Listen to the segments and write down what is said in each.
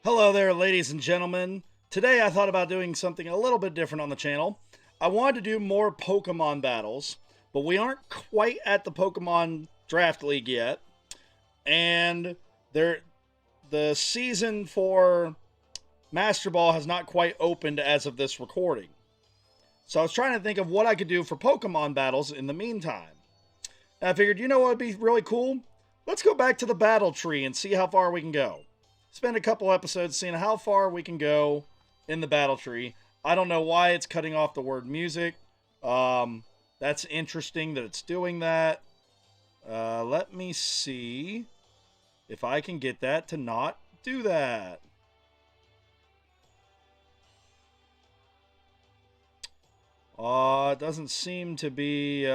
Hello there, ladies and gentlemen. Today I thought about doing something a little bit different on the channel. I wanted to do more Pokemon battles, but we aren't quite at the Pokemon Draft League yet. And the season for Master Ball has not quite opened as of this recording. So I was trying to think of what I could do for Pokemon battles in the meantime. And I figured, you know what would be really cool? Let's go back to the battle tree and see how far we can go. Spend a couple episodes seeing how far we can go in the battle tree. I don't know why it's cutting off the word music. That's interesting that it's doing that. Let me see if I can get that to not do that. It doesn't seem to be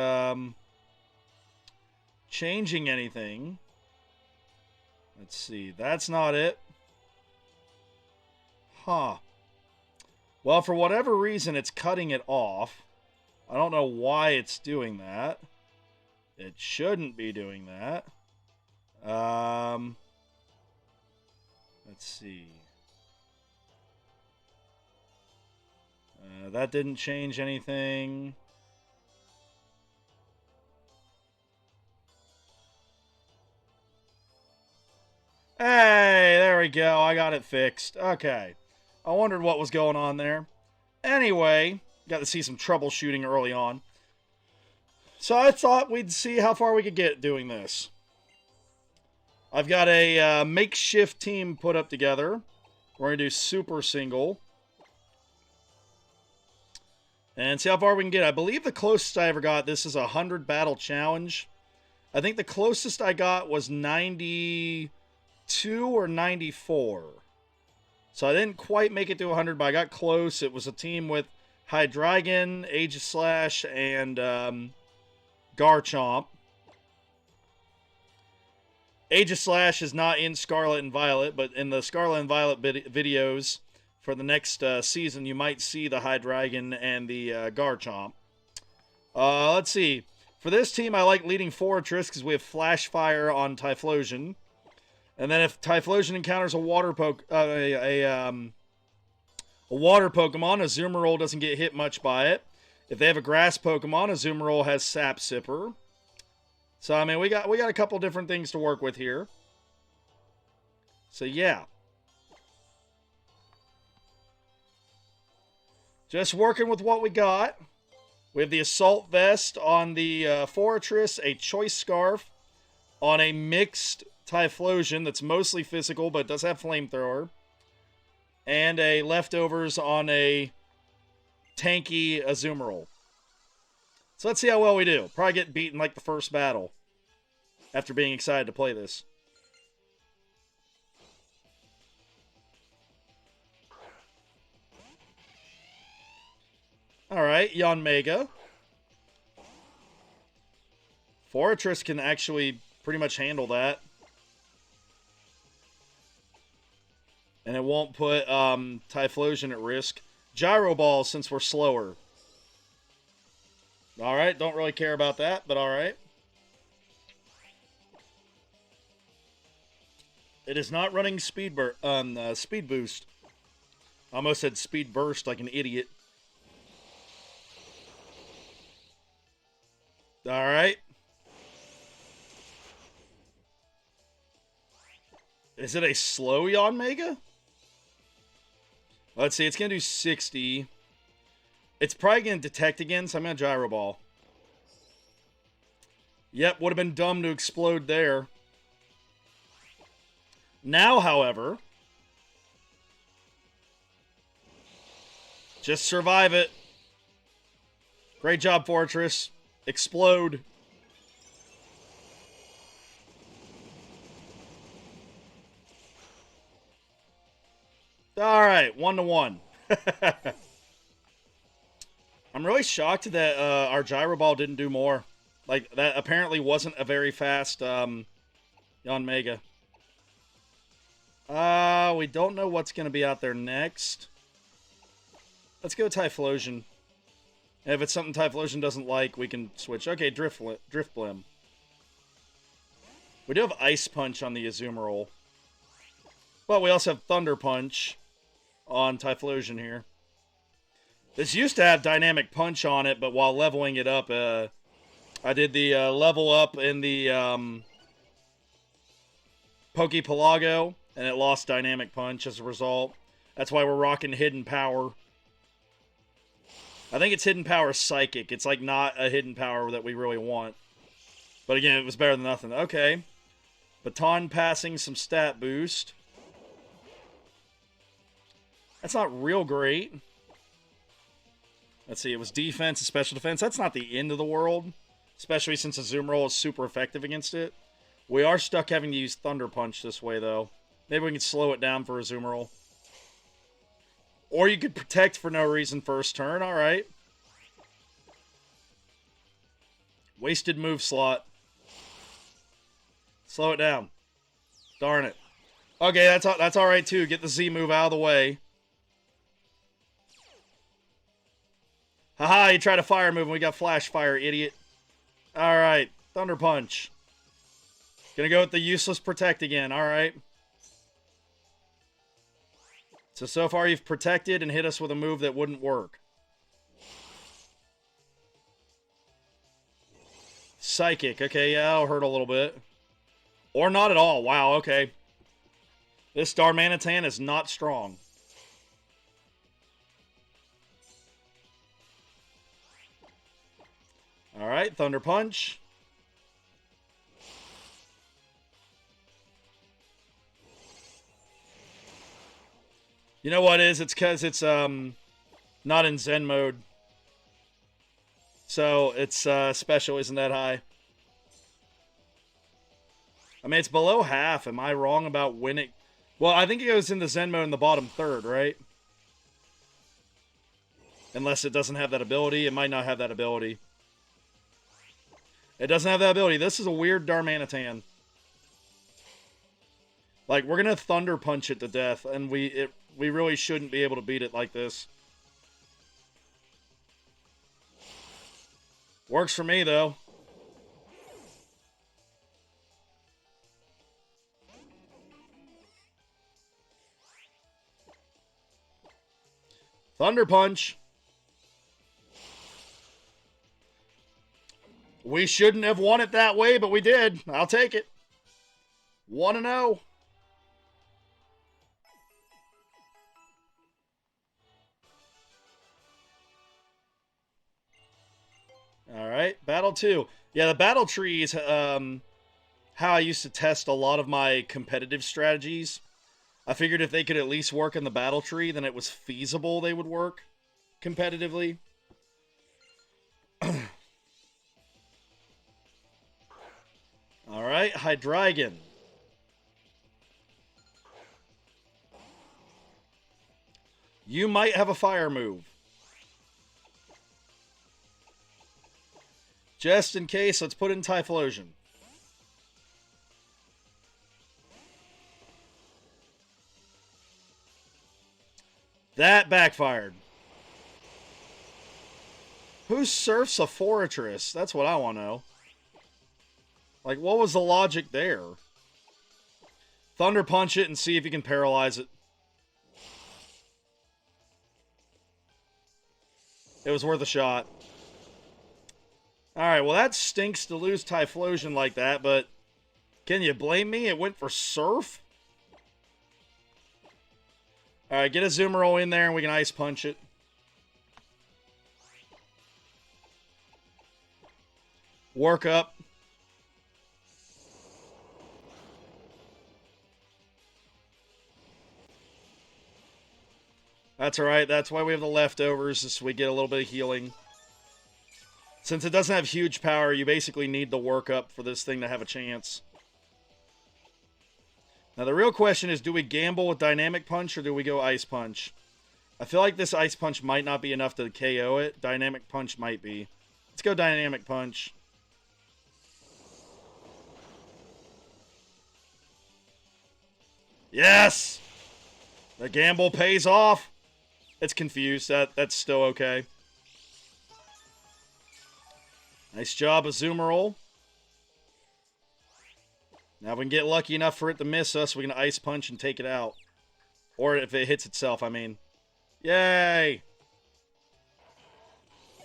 changing anything. Let's see. That's not it. Huh. Well, for whatever reason, it's cutting it off. I don't know why it's doing that. It shouldn't be doing that. Let's see. That didn't change anything. Hey, there we go. I got it fixed. Okay. I wondered what was going on there. Anyway, got to see some troubleshooting early on. So I thought we'd see how far we could get doing this. I've got a makeshift team put up together. We're going to do super single. And see how far we can get. I believe the closest I ever got, this is a 100 battle challenge. I think the closest I got was 92 or 94. So I didn't quite make it to 100, but I got close. It was a team with Hydreigon, Aegislash, and Garchomp. Aegislash is not in Scarlet and Violet, but in the Scarlet and Violet videos for the next season, you might see the Hydreigon and the Garchomp. Let's see. For this team, I like leading Fortress because we have Flash Fire on Typhlosion. And then if Typhlosion encounters a water water Pokemon, Azumarill doesn't get hit much by it. If they have a grass Pokemon, Azumarill has Sap Sipper. So I mean, we got a couple different things to work with here. So yeah. Just working with what we got. We have the Assault Vest on the Fortress, a Choice Scarf on a mixed Typhlosion that's mostly physical but does have Flamethrower, and a Leftovers on a tanky Azumarill. So let's see how well we do. Probably get beaten like the first battle after being excited to play this. Alright, Yanmega. Fortress can actually pretty much handle that. And it won't put Typhlosion at risk. Gyro Ball, since we're slower. Alright, don't really care about that, but alright. It is not running Speed Boost. I almost said Speed Burst like an idiot. Alright. Is it a slow Yanmega? Let's see, it's going to do 60. It's probably going to detect again, so I'm going to Gyro Ball. Yep, would have been dumb to explode there. Now, however, just survive it. Great job, Fortress. Explode. Alright, 1-1. I'm really shocked that our Gyro Ball didn't do more. Like, that apparently wasn't a very fast Yanmega. We don't know what's going to be out there next. Let's go Typhlosion. And if it's something Typhlosion doesn't like, we can switch. Okay, Drifblim. We do have Ice Punch on the Azumarill. But we also have Thunder Punch on Typhlosion here. This used to have Dynamic Punch on it, but while leveling it up, I did the level up in the Pokepelago, and it lost Dynamic Punch as a result. That's why we're rocking Hidden Power. I think it's Hidden Power Psychic. It's like not a Hidden Power that we really want. But again, it was better than nothing. Okay. Baton Passing, some stat boost. That's not real great. Let's see, it was defense and special defense. That's not the end of the world, especially since Azumarill is super effective against it. We are stuck having to use Thunder Punch this way, though. Maybe we can slow it down for Azumarill. Or you could Protect for no reason first turn. All right. Wasted move slot. Slow it down. Darn it. Okay, that's all right, too. Get the Z move out of the way. Haha, you tried a fire move and we got Flash Fire, idiot. Alright, Thunder Punch. Gonna go with the useless Protect again, alright. So far you've protected and hit us with a move that wouldn't work. Psychic, okay, yeah, that'll hurt a little bit. Or not at all, wow, okay. This Darmanitan is not strong. Alright, Thunder Punch. You know what it is? It's because it's not in Zen mode. So its special isn't that high. I mean, it's below half. Am I wrong about when it... Well, I think it goes in the Zen mode in the bottom third, right? Unless it doesn't have that ability. It might not have that ability. It doesn't have that ability. This is a weird Darmanitan. Like, we're going to Thunder Punch it to death, and we really shouldn't be able to beat it like this. Works for me, though. Thunder Punch. We shouldn't have won it that way, but we did. I'll take it. 1-0. Alright, Battle 2. Yeah, the Battle Tree is how I used to test a lot of my competitive strategies. I figured if they could at least work in the Battle Tree, then it was feasible they would work competitively. Alright, Hydreigon. You might have a fire move. Just in case, let's put in Typhlosion. That backfired. Who surfs a Forretress? That's what I want to know. Like, what was the logic there? Thunder Punch it and see if you can paralyze it. It was worth a shot. Alright, well that stinks to lose Typhlosion like that, but can you blame me? It went for Surf? Alright, get a Azumarill in there and we can Ice Punch it. Work up. That's alright, that's why we have the leftovers, so we get a little bit of healing. Since it doesn't have huge power, you basically need the work up for this thing to have a chance. Now the real question is, do we gamble with Dynamic Punch or do we go Ice Punch? I feel like this Ice Punch might not be enough to KO it. Dynamic Punch might be. Let's go Dynamic Punch. Yes! The gamble pays off. It's confused. That's still okay. Nice job, Azumarill. Now if we can get lucky enough for it to miss us, we can Ice Punch and take it out. Or if it hits itself, I mean. Yay!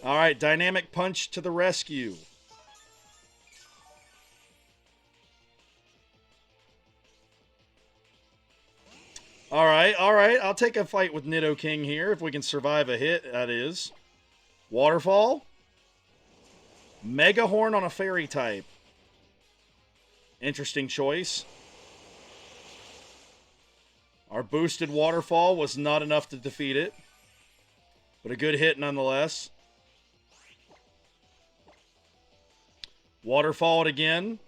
Alright, Dynamic Punch to the rescue. Alright, alright. I'll take a fight with Nidoking here if we can survive a hit, that is. Waterfall. Mega Horn on a fairy type. Interesting choice. Our boosted Waterfall was not enough to defeat it. But a good hit nonetheless. Waterfall it again.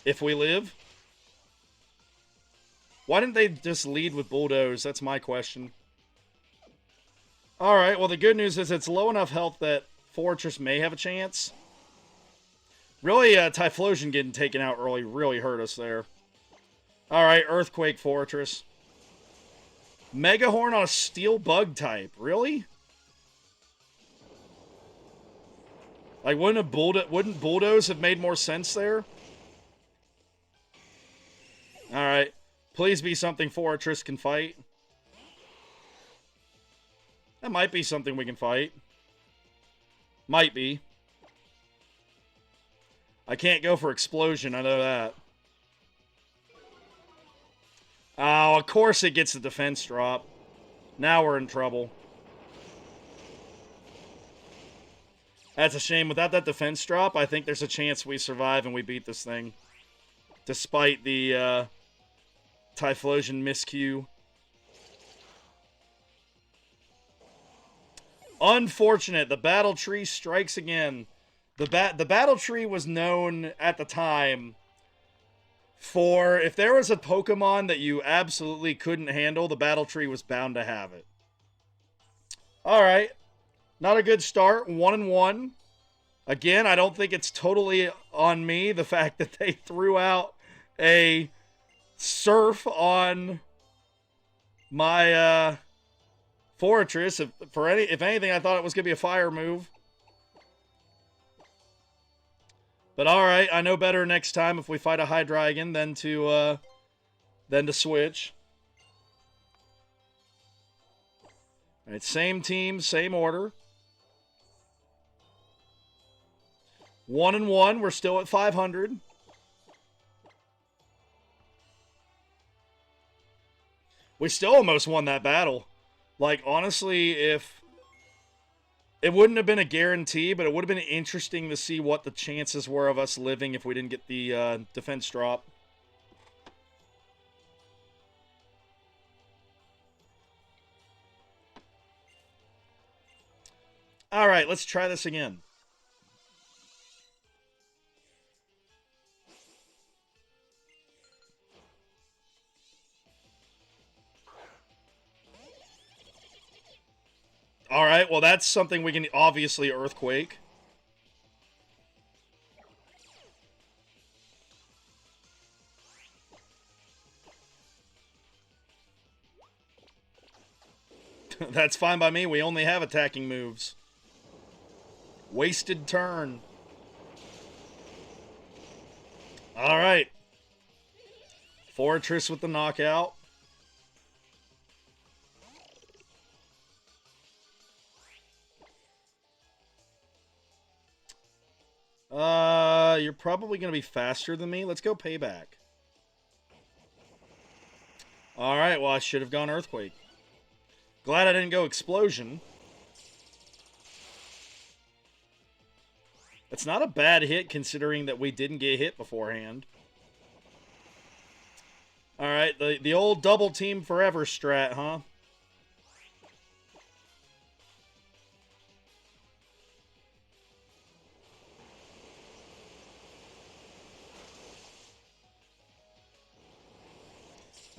If we live. Why didn't they just lead with Bulldoze? That's my question. Alright, well the good news is it's low enough health that Fortress may have a chance. Really, Typhlosion getting taken out early really hurt us there. Alright, Earthquake Fortress. Mega Horn on a Steel Bug type. Really? Like, wouldn't Bulldoze have made more sense there? Alright. Please be something Fortress can fight. That might be something we can fight. Might be. I can't go for Explosion, I know that. Oh, of course it gets the defense drop. Now we're in trouble. That's a shame. Without that defense drop, I think there's a chance we survive and we beat this thing. Despite the Typhlosion miscue. Unfortunate. The Battle Tree strikes again. The Battle Tree was known at the time for, if there was a Pokemon that you absolutely couldn't handle, the Battle Tree was bound to have it. Alright. Not a good start. 1-1. Again, I don't think it's totally on me, the fact that they threw out a Surf on my Fortress. If anything, I thought it was going to be a fire move. But alright, I know better next time if we fight a Hydreigon than to switch. Alright, same team, same order. 1-1, we're still at 500. We still almost won that battle. Like, honestly, if... It wouldn't have been a guarantee, but it would have been interesting to see what the chances were of us living if we didn't get the defense drop. Alright, let's try this again. Alright, well that's something we can obviously Earthquake. That's fine by me, we only have attacking moves. Wasted turn. Alright. Fortress with the knockout. You're probably going to be faster than me. Let's go Payback. Alright, well I should have gone Earthquake. Glad I didn't go Explosion. It's not a bad hit considering that we didn't get hit beforehand. Alright, the old double team forever strat, huh?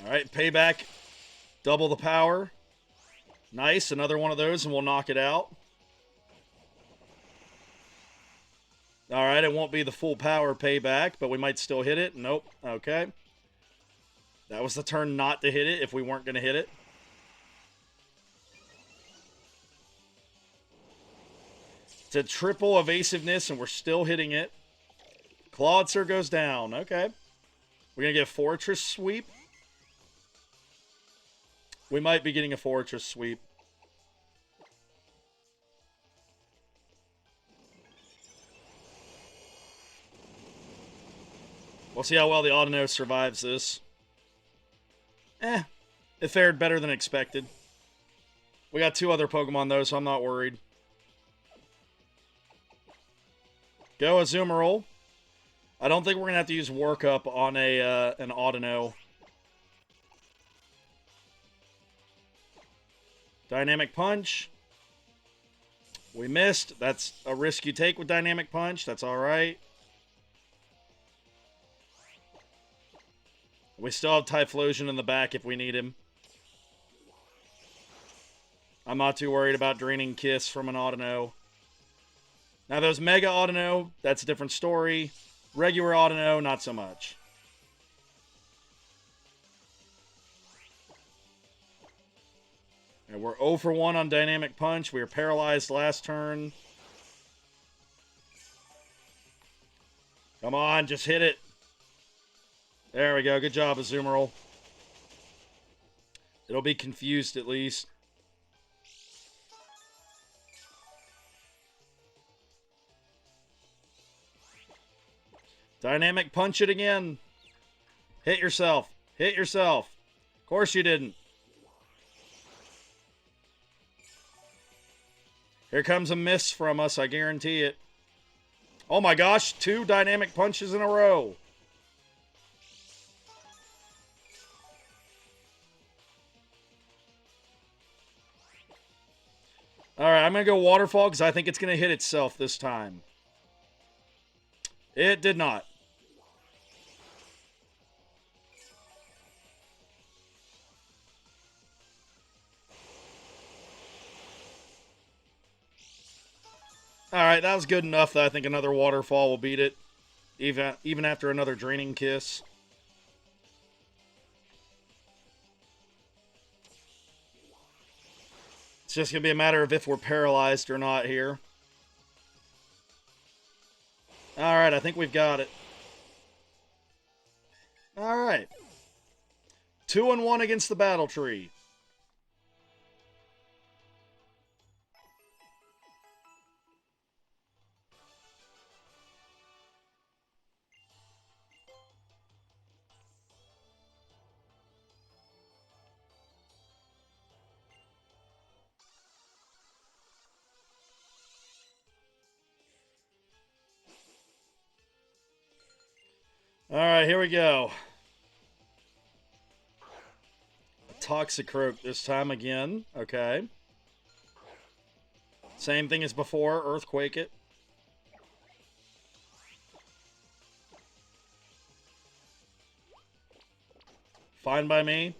Alright, Payback. Double the power. Nice, another one of those and we'll knock it out. Alright, it won't be the full power Payback, but we might still hit it. Nope, okay. That was the turn not to hit it if we weren't going to hit it. It's a triple evasiveness and we're still hitting it. Clawitzer goes down, okay. We're going to get Fortress Sweep. We might be getting a fortress sweep. We'll see how well the Audino survives this. It fared better than expected. We got 2 other Pokemon, though, so I'm not worried. Go Azumarill. I don't think we're going to have to use Workup on an Audino. Dynamic Punch. We missed. That's a risk you take with Dynamic Punch. That's alright. We still have Typhlosion in the back if we need him. I'm not too worried about draining Kiss from an Audino. Now those Mega Audino, that's a different story. Regular Audino, not so much. And we're 0 for 1 on Dynamic Punch. We were paralyzed last turn. Come on, just hit it. There we go. Good job, Azumarill. It'll be confused at least. Dynamic Punch it again. Hit yourself. Hit yourself. Of course you didn't. Here comes a miss from us, I guarantee it. Oh my gosh, 2 Dynamic Punches in a row. Alright, I'm going to go Waterfall because I think it's going to hit itself this time. It did not. Alright, that was good enough that I think another Waterfall will beat it. Even after another Draining Kiss. It's just going to be a matter of if we're paralyzed or not here. Alright, I think we've got it. Alright. 2-1 against the Battle Tree. Alright, here we go. Toxicroak this time again. Okay. Same thing as before. Earthquake it. Fine by me.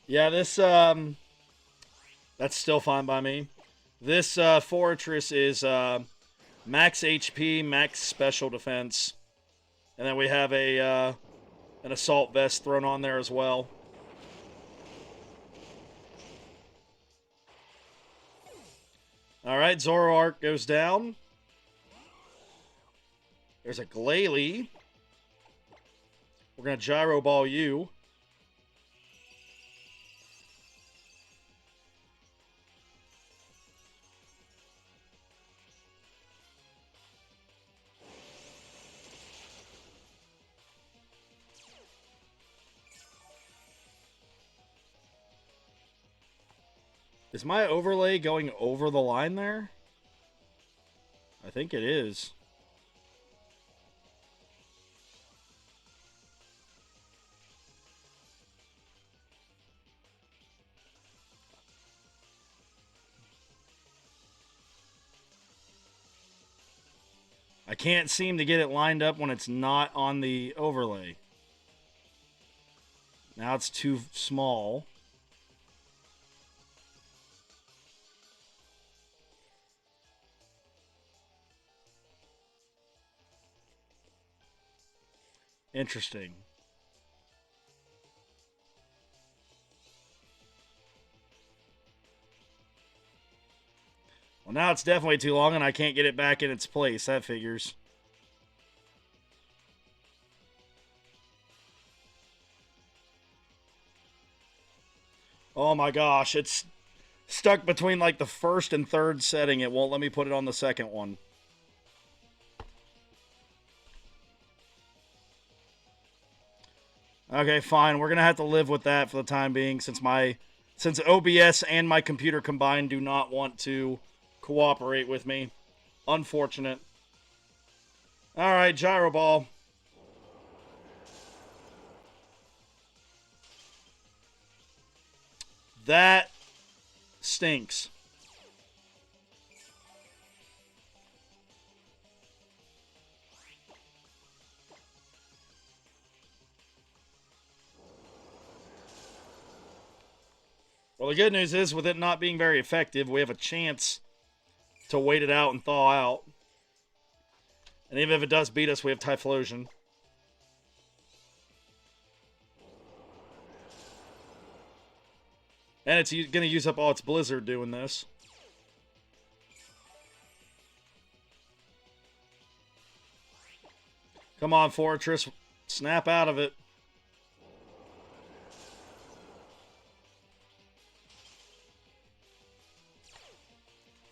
Yeah, this, that's still fine by me. This Fortress is max HP, max special defense. And then we have an Assault Vest thrown on there as well. Alright, Zoroark goes down. There's a Glalie. We're going to Gyro Ball you. Is my overlay going over the line there? I think it is. I can't seem to get it lined up when it's not on the overlay. Now it's too small. Interesting. Well, now it's definitely too long and I can't get it back in its place. That figures. Oh my gosh, it's stuck between like the first and third setting. It won't let me put it on the second one. Okay, fine. We're gonna have to live with that for the time being, since OBS and my computer combined do not want to cooperate with me. Unfortunate. All right, gyro ball. That stinks. Well, the good news is, with it not being very effective, we have a chance to wait it out and thaw out. And even if it does beat us, we have Typhlosion. And it's going to use up all its Blizzard doing this. Come on, Fortress. Snap out of it.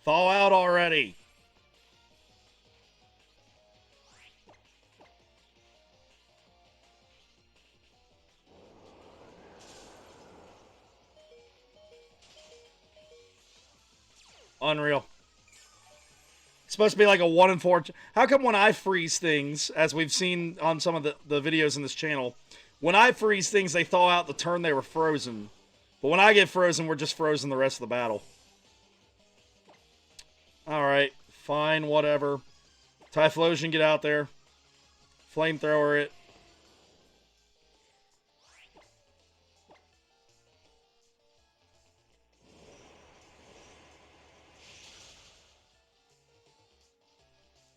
Thaw out already. Unreal. It's supposed to be like a 1 in 4. How come when I freeze things, as we've seen on some of the videos in this channel, when I freeze things, they thaw out the turn they were frozen. But when I get frozen, we're just frozen the rest of the battle. Alright, fine, whatever. Typhlosion, get out there. Flamethrower it.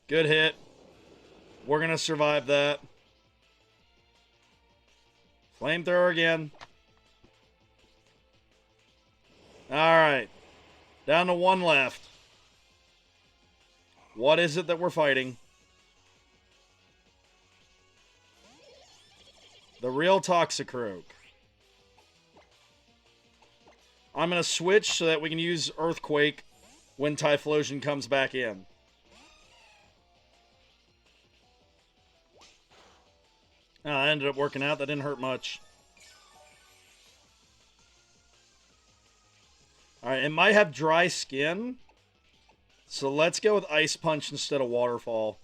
Good hit. We're going to survive that. Flamethrower again. Alright. Down to 1 left. What is it that we're fighting? The real Toxicroak. I'm going to switch so that we can use Earthquake when Typhlosion comes back in. Oh, that ended up working out. That didn't hurt much. Alright, it might have dry skin. So let's go with Ice Punch instead of Waterfall.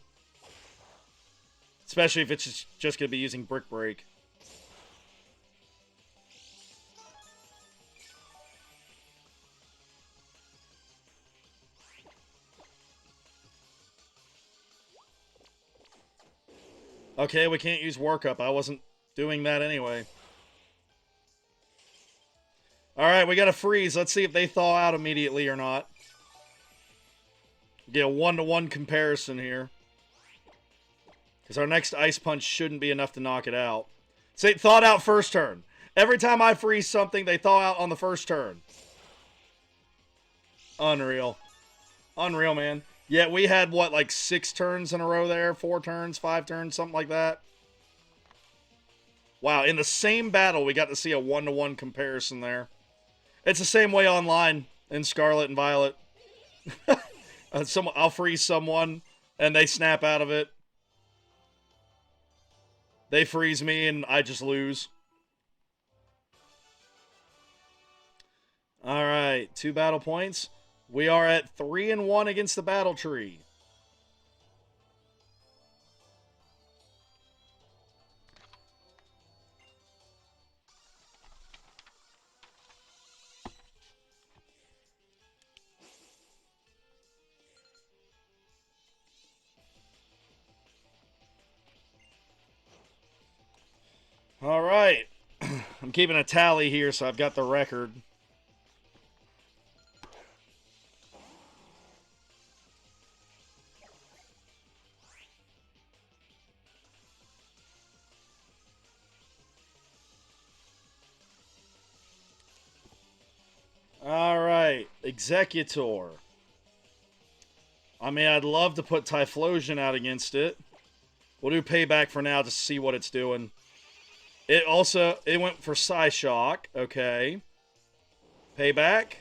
Especially if it's just going to be using Brick Break. Okay, we can't use Workup. I wasn't doing that anyway. Alright, we got to freeze. Let's see if they thaw out immediately or not. Get a 1-to-1 comparison here. Because our next Ice Punch shouldn't be enough to knock it out. Say, thawed out first turn. Every time I freeze something, they thaw out on the first turn. Unreal. Unreal, man. Yeah, we had, what, like 6 turns in a row there? 4 turns, 5 turns, something like that. Wow, in the same battle, we got to see a 1-to-1 comparison there. It's the same way online in Scarlet and Violet. I'll freeze someone, and they snap out of it. They freeze me, and I just lose. Alright, 2 battle points. We are at 3-1 against the Battle Tree. Alright. I'm keeping a tally here, so I've got the record. Alright. Executor. I mean, I'd love to put Typhlosion out against it. We'll do Payback for now to see what it's doing. It went for Psyshock. Okay. Payback.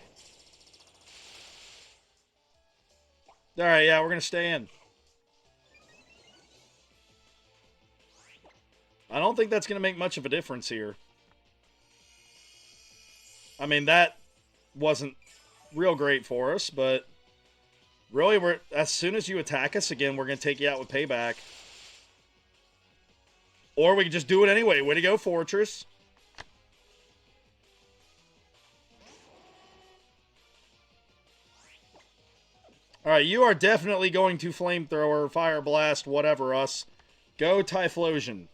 Alright, yeah, we're going to stay in. I don't think that's going to make much of a difference here. I mean, that wasn't real great for us, but really, as soon as you attack us again, we're going to take you out with Payback. Or we can just do it anyway. Way to go, Fortress. Alright, you are definitely going to Flamethrower, Fire Blast, whatever us. Go Typhlosion.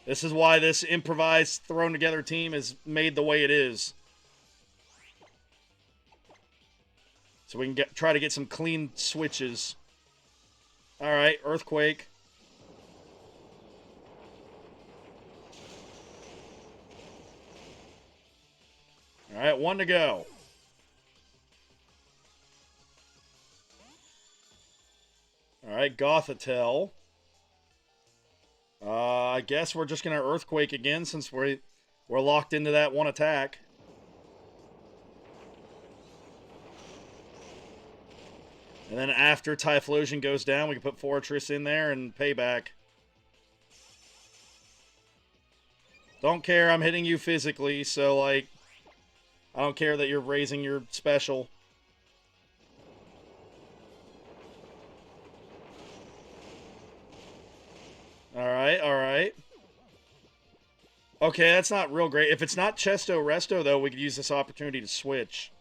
This is why this improvised, thrown-together team is made the way it is. So we can try to get some clean switches. Alright, Earthquake. Alright, 1 to go. Alright, Gothitelle. I guess we're just going to Earthquake again since we're locked into that one attack. And then after Typhlosion goes down, we can put Fortress in there and Payback. Don't care, I'm hitting you physically, so, like, I don't care that you're raising your special. Alright, alright. Okay, that's not real great. If it's not Chesto Resto, though, we could use this opportunity to switch.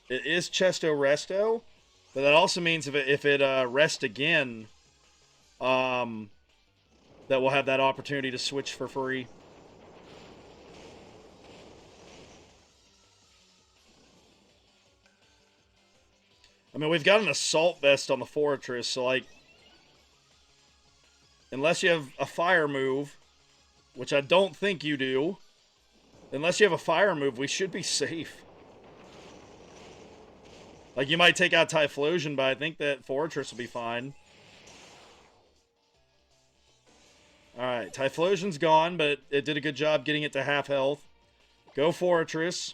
It is Chesto Resto, but that also means if it rests again, that we'll have that opportunity to switch for free. I mean, we've got an Assault Vest on the Fortress, so, like, unless you have a fire move, which I don't think you do, unless you have a fire move, we should be safe. Like, you might take out Typhlosion, but I think that Fortress will be fine. Alright, Typhlosion's gone, but it did a good job getting it to half health. Go Fortress.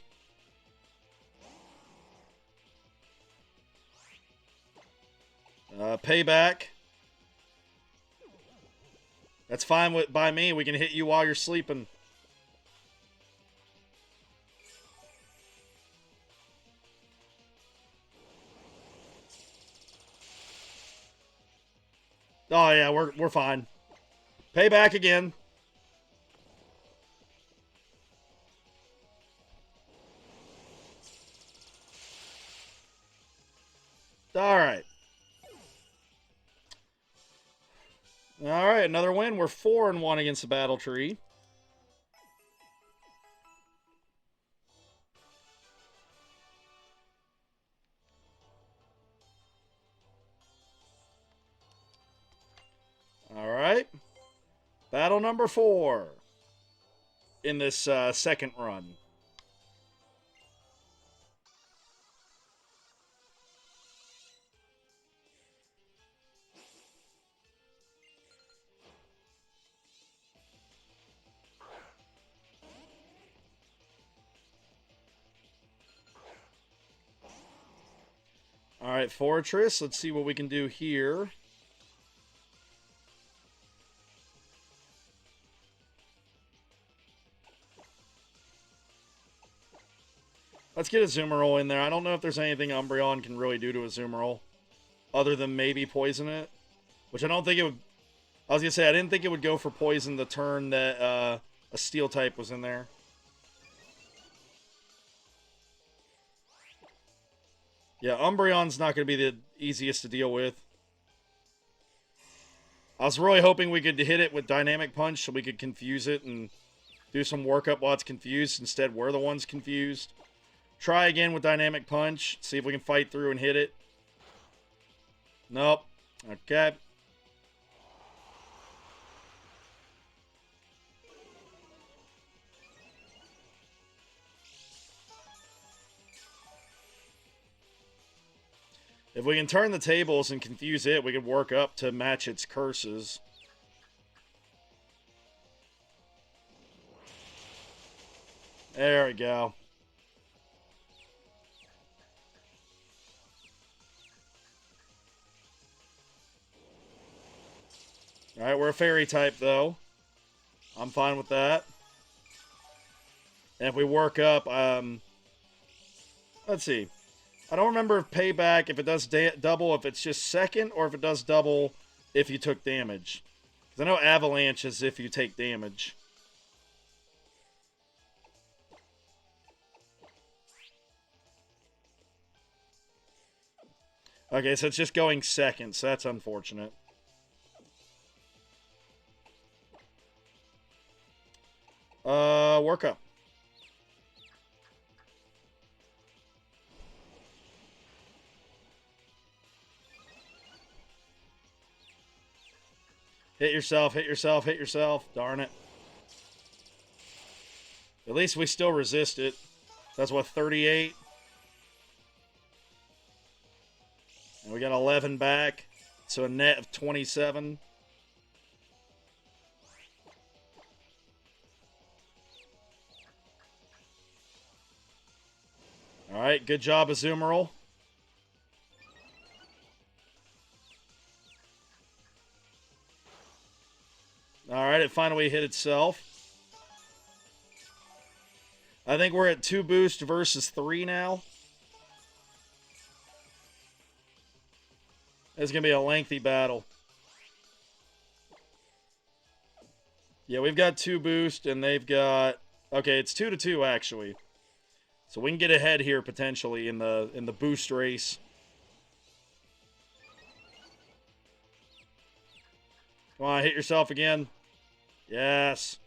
Payback. That's fine by me. We can hit you while you're sleeping. Oh yeah, we're fine. Payback again. Alright. Alright, another win. We're 4-1 against the Battle Tree. Alright. Battle number 4 in this second run. Alright, Fortress. Let's see what we can do here. Let's get a Azumarill in there. I don't know if there's anything Umbreon can really do to a Azumarill, other than maybe poison it. Which I don't think it would... I was going to say, I didn't think it would go for poison the turn that a Steel type was in there. Yeah, Umbreon's not going to be the easiest to deal with. I was really hoping we could hit it with Dynamic Punch so we could confuse it and do some workup while it's confused. Instead, we're the ones confused. Try again with Dynamic Punch. See if we can fight through and hit it. Nope. Okay. If we can turn the tables and confuse it, we can work up to match its curses. There we go. Alright, we're a fairy type, though. I'm fine with that. And if we work up, let's see. I don't remember if payback, if it does double, if it's just second, or if it does double if you took damage. Because I know avalanche is if you take damage. Okay, so it's just going second, so that's unfortunate. Work up. Hit yourself, hit yourself, hit yourself. Darn it. At least we still resist it. That's what, 38? And we got 11 back. So a net of 27. Alright, good job, Azumarill. Alright, it finally hit itself. I think we're at 2 boost versus 3 now. It's going to be a lengthy battle. Yeah, we've got 2 boost, and they've got... Okay, it's 2-2, actually. So we can get ahead here, potentially, in the boost race. Come on, hit yourself again. Yes.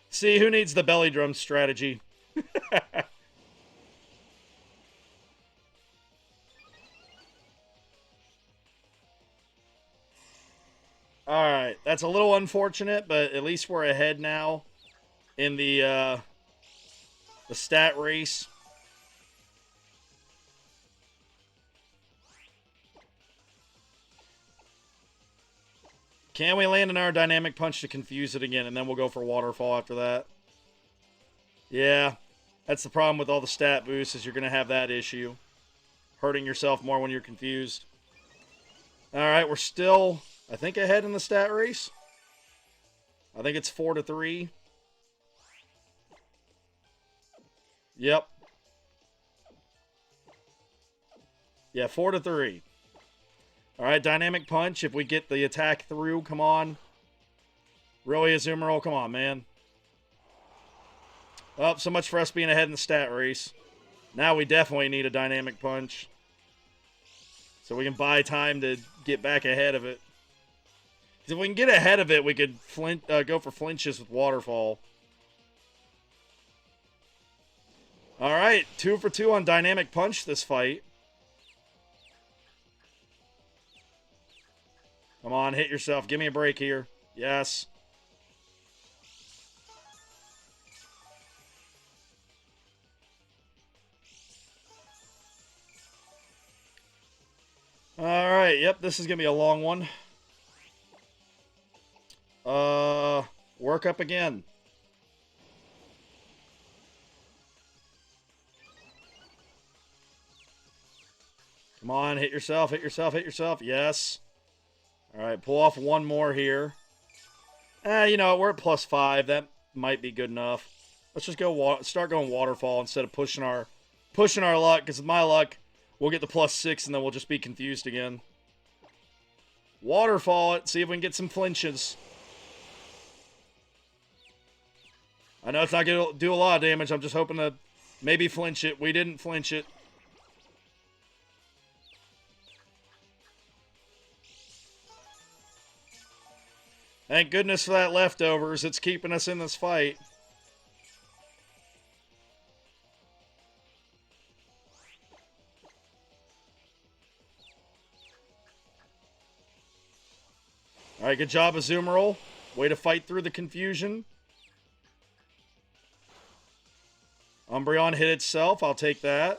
See, who needs the belly drum strategy? Alright, that's a little unfortunate, but at least we're ahead now in the stat race. Can we land an aerodynamic punch to confuse it again, and then we'll go for waterfall after that? Yeah, that's the problem with all the stat boosts, is you're going to have that issue. Hurting yourself more when you're confused. Alright, we're still, I think, ahead in the stat race. I think it's 4-3. Yep. Yeah, 4-3. Alright, dynamic punch. If we get the attack through, come on. Really, Azumarill, come on, man. Oh, so much for us being ahead in the stat race. Now we definitely need a dynamic punch. So we can buy time to get back ahead of it. If we can get ahead of it, we could go for flinches with waterfall. Alright, 2 for 2 on dynamic punch this fight. Come on, hit yourself. Give me a break here. Yes. Alright, yep, this is going to be a long one. Work up again. Come on, hit yourself, hit yourself, hit yourself. Yes. Alright, pull off one more here. You know, we're at +5. That might be good enough. Let's just go start going waterfall instead of pushing our luck, because with my luck, we'll get the +6 and then we'll just be confused again. Waterfall it, see if we can get some flinches. I know it's not going to do a lot of damage. I'm just hoping to maybe flinch it. We didn't flinch it. Thank goodness for that leftovers. It's keeping us in this fight. Alright, good job, Azumarill. Way to fight through the confusion. Umbreon hit itself. I'll take that.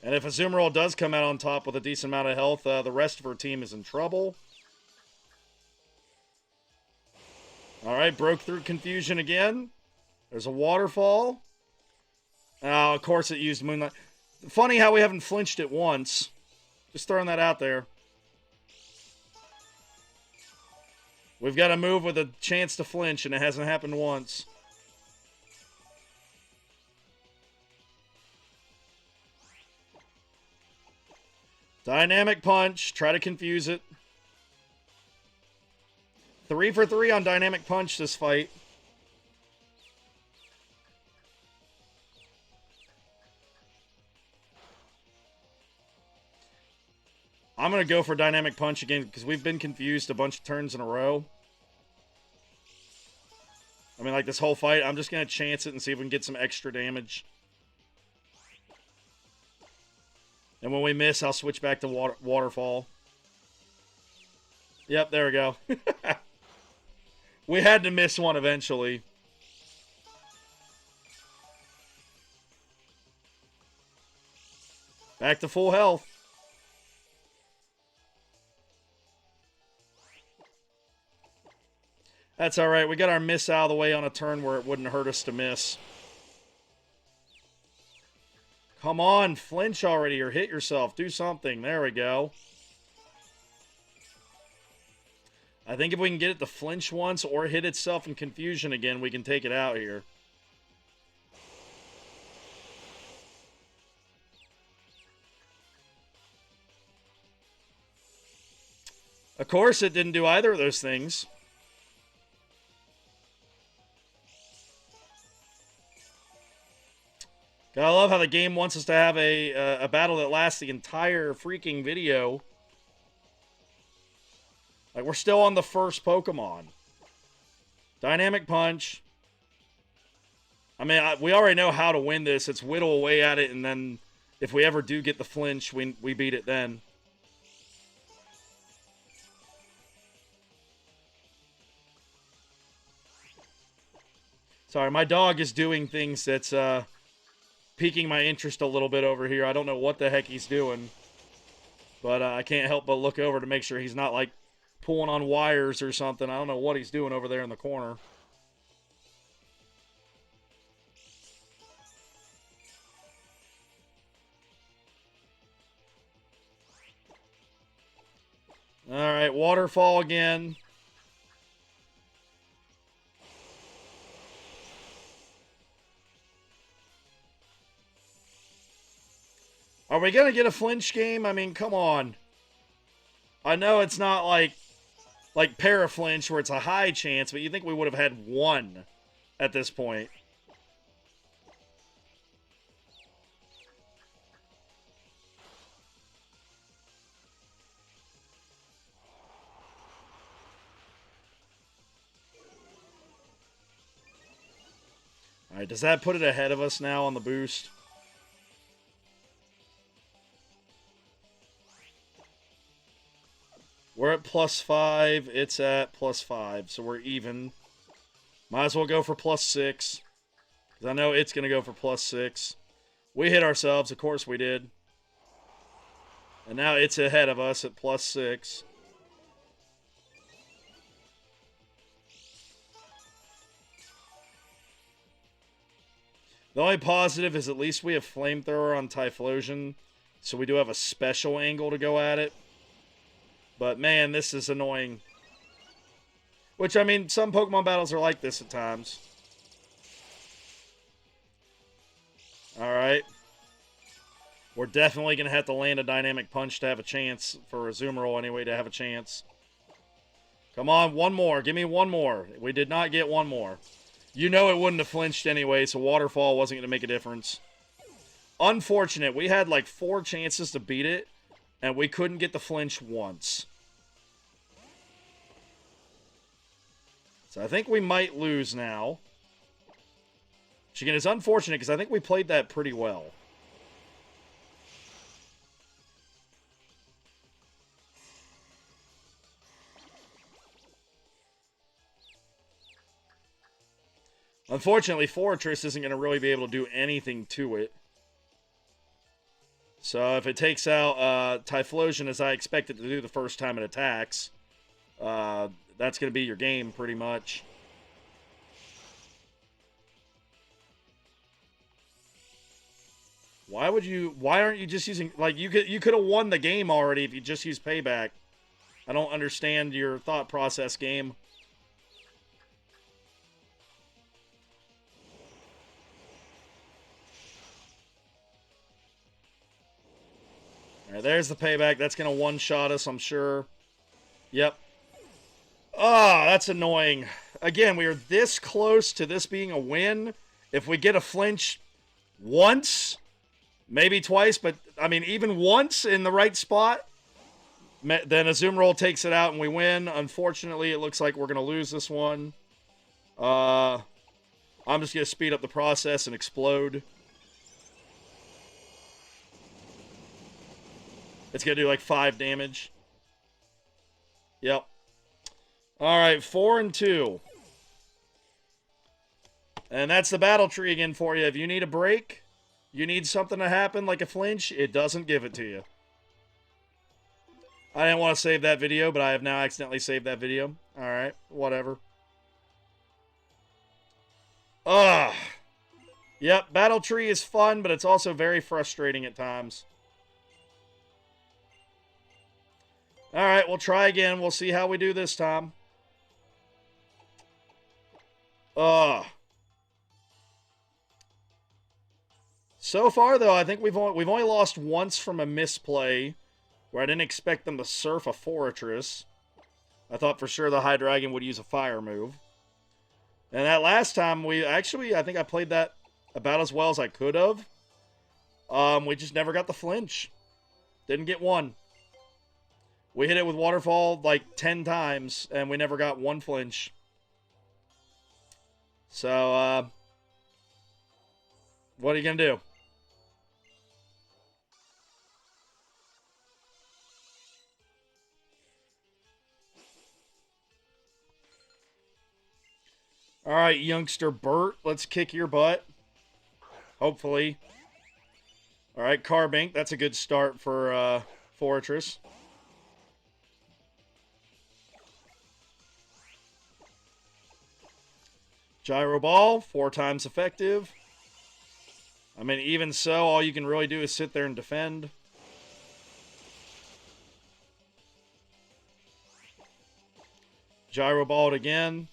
And if Azumarill does come out on top with a decent amount of health, the rest of her team is in trouble. Alright, broke through confusion again. There's a waterfall. Oh, of course it used Moonlight. Funny how we haven't flinched it once. Just throwing that out there. We've got a move with a chance to flinch, and it hasn't happened once. Dynamic Punch. Try to confuse it. 3 for 3 on Dynamic Punch this fight. I'm going to go for Dynamic Punch again because we've been confused a bunch of turns in a row. I mean, like this whole fight, I'm just going to chance it and see if we can get some extra damage. And when we miss, I'll switch back to Waterfall. Yep, there we go. We had to miss one eventually. Back to full health. That's alright. We got our miss out of the way on a turn where it wouldn't hurt us to miss. Come on, flinch already or hit yourself. Do something. There we go. I think if we can get it to flinch once or hit itself in confusion again, we can take it out here. Of course, it didn't do either of those things. I love how the game wants us to have a battle that lasts the entire freaking video. Like, we're still on the first Pokemon. Dynamic Punch. I mean, we already know how to win this. It's whittle away at it, and then if we ever do get the flinch, we beat it then. Sorry, my dog is doing things that's piquing my interest a little bit over here. I don't know what the heck he's doing. But I can't help but look over to make sure he's not, like, pulling on wires or something. I don't know what he's doing over there in the corner. Alright, waterfall again. Are we going to get a flinch game? I mean, come on. I know it's not like Paraflinch where it's a high chance, but you think we would have had one at this point. Alright, does that put it ahead of us now on the boost? We're at +5. It's at +5, so we're even. Might as well go for +6. Because I know it's going to go for +6. We hit ourselves. Of course we did. And now it's ahead of us at +6. The only positive is at least we have Flamethrower on Typhlosion. So we do have a special angle to go at it. But, man, this is annoying. Which, I mean, some Pokemon battles are like this at times. Alright. We're definitely going to have to land a Dynamic Punch to have a chance. For Azumarill, anyway, to have a chance. Come on, one more. Give me one more. We did not get one more. You know it wouldn't have flinched anyway, so Waterfall wasn't going to make a difference. Unfortunate. We had, like, 4 chances to beat it. And we couldn't get the flinch once. So I think we might lose now. again is unfortunate because I think we played that pretty well. Unfortunately, Fortress isn't going to really be able to do anything to it. So if it takes out Typhlosion, as I expect it to do the first time it attacks, that's going to be your game, pretty much. Why aren't you just using, like, you could have won the game already if you just used Payback. I don't understand your thought process, game. All right, there's the Payback. That's going to one-shot us, I'm sure. Yep. Ah, that's annoying. Again, we are this close to this being a win. If we get a flinch once, maybe twice, but, I mean, even once in the right spot, then Azumarill takes it out and we win. Unfortunately, it looks like we're going to lose this one. I'm just going to speed up the process and explode. It's going to do like 5 damage. Yep. All right, 4 and 2. And that's the battle tree again for you. If you need a break, you need something to happen like a flinch, it doesn't give it to you. I didn't want to save that video, but I have now accidentally saved that video. All right, whatever. Ugh. Yep, battle tree is fun, but it's also very frustrating at times. All right, we'll try again. We'll see how we do this time. Ugh. So far, though, I think we've only lost once from a misplay, where I didn't expect them to surf a Fortress. I thought for sure the Hydreigon would use a fire move. And that last time, I think I played that about as well as I could have. We just never got the flinch. Didn't get one. We hit it with Waterfall like 10 times, and we never got one flinch. So, what are you going to do? All right, youngster Bert, let's kick your butt. Hopefully. All right, Carbink, that's a good start for Fortress. Gyro Ball, 4 times effective. I mean, even so, all you can really do is sit there and defend. Gyro Balled again.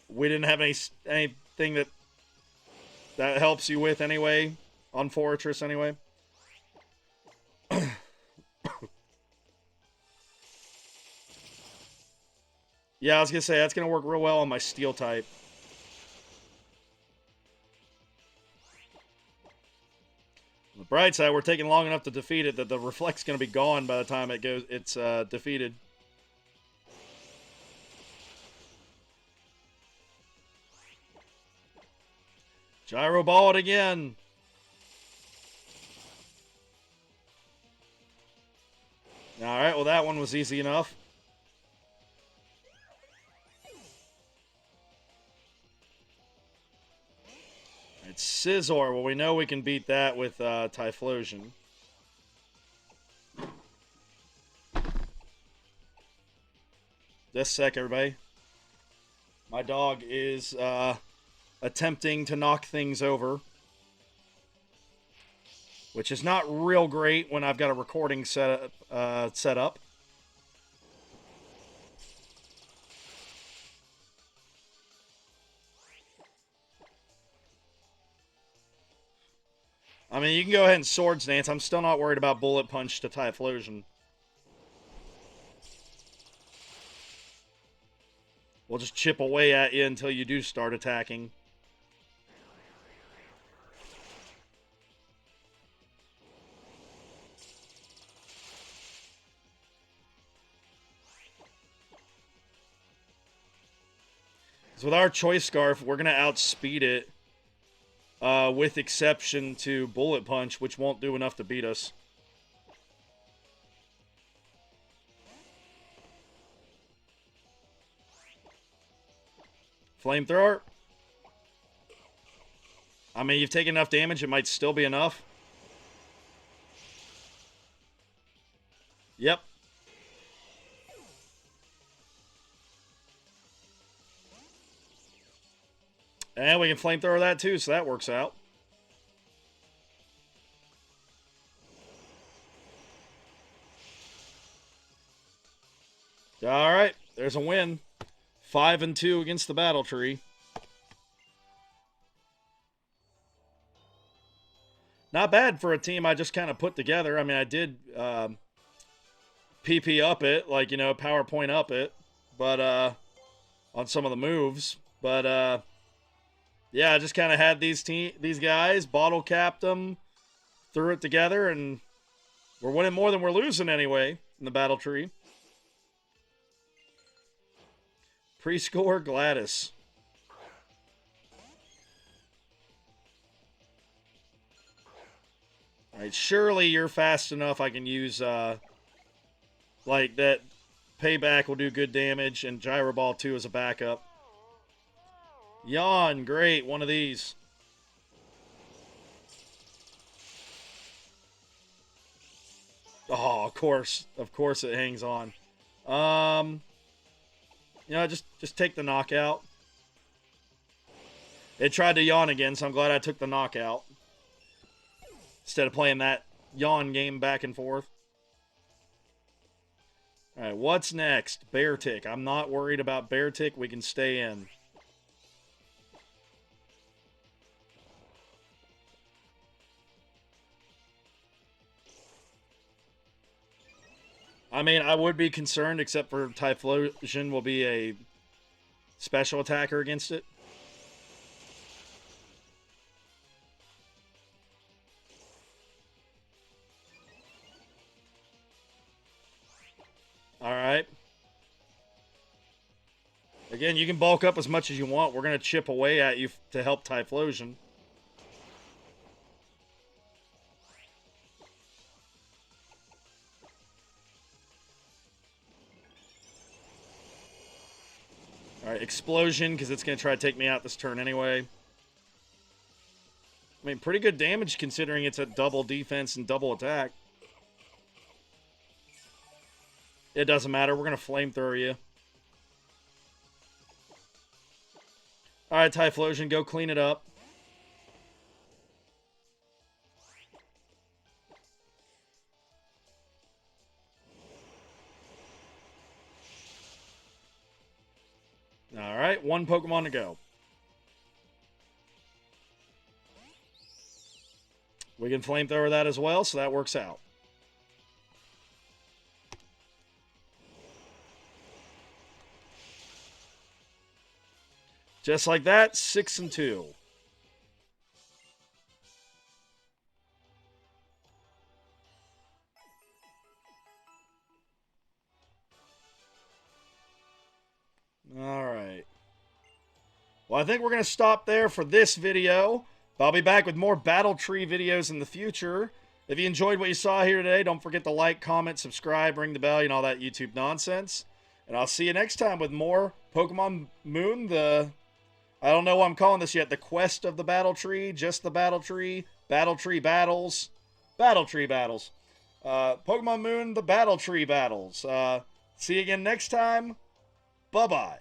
We didn't have anything that helps you with anyway, on Fortress anyway. Yeah, I was going to say, that's going to work real well on my Steel type. On the bright side, we're taking long enough to defeat it that the Reflect's going to be gone by the time it's defeated. Gyro Ball it again. Alright, well that one was easy enough. It's Scizor. Well, we know we can beat that with Typhlosion. Just a sec, everybody. My dog is attempting to knock things over, which is not real great when I've got a recording set up. I mean, you can go ahead and Swords Dance. I'm still not worried about Bullet Punch to Typhlosion. We'll just chip away at you until you do start attacking. Because with our Choice Scarf, we're going to outspeed it. With exception to Bullet Punch, which won't do enough to beat us. Flamethrower. I mean, you've taken enough damage, it might still be enough. Yep. And we can flamethrower that too, so that works out. All right, there's a win. 5-2 against the Battle Tree. Not bad for a team I just kind of put together. I mean, I did PP up it, like, you know, PowerPoint up it, but on some of the moves. But yeah, I just kind of had these guys, bottle capped them, threw it together, and we're winning more than we're losing anyway in the Battle Tree. Pre-score Gladys. Alright, surely you're fast enough I can use, like, that Payback will do good damage, and Gyro Ball 2 as a backup. Yawn, great, one of these. Oh, of course it hangs on. You know, just take the knockout. It tried to yawn again, so I'm glad I took the knockout. Instead of playing that yawn game back and forth. Alright, what's next? Beartic. I'm not worried about Beartic. We can stay in. I mean, I would be concerned, except for Typhlosion will be a special attacker against it. Alright. Again, you can bulk up as much as you want. We're going to chip away at you to help Typhlosion. Alright, Explosion, because it's going to try to take me out this turn anyway. I mean, pretty good damage considering it's a double defense and double attack. It doesn't matter. We're going to flamethrower you. Alright, Typhlosion, go clean it up. Alright, one Pokemon to go. We can flamethrower that as well, so that works out. Just like that, 6-2. All right. Well, I think we're going to stop there for this video. I'll be back with more Battle Tree videos in the future. If you enjoyed what you saw here today, don't forget to like, comment, subscribe, ring the bell, and all that YouTube nonsense. And I'll see you next time with more Pokemon Moon, I don't know what I'm calling this yet. The Quest of the Battle Tree, just the Battle Tree Battles. Battle Tree Battles. Pokemon Moon, the Battle Tree Battles. See you again next time. Bye-bye.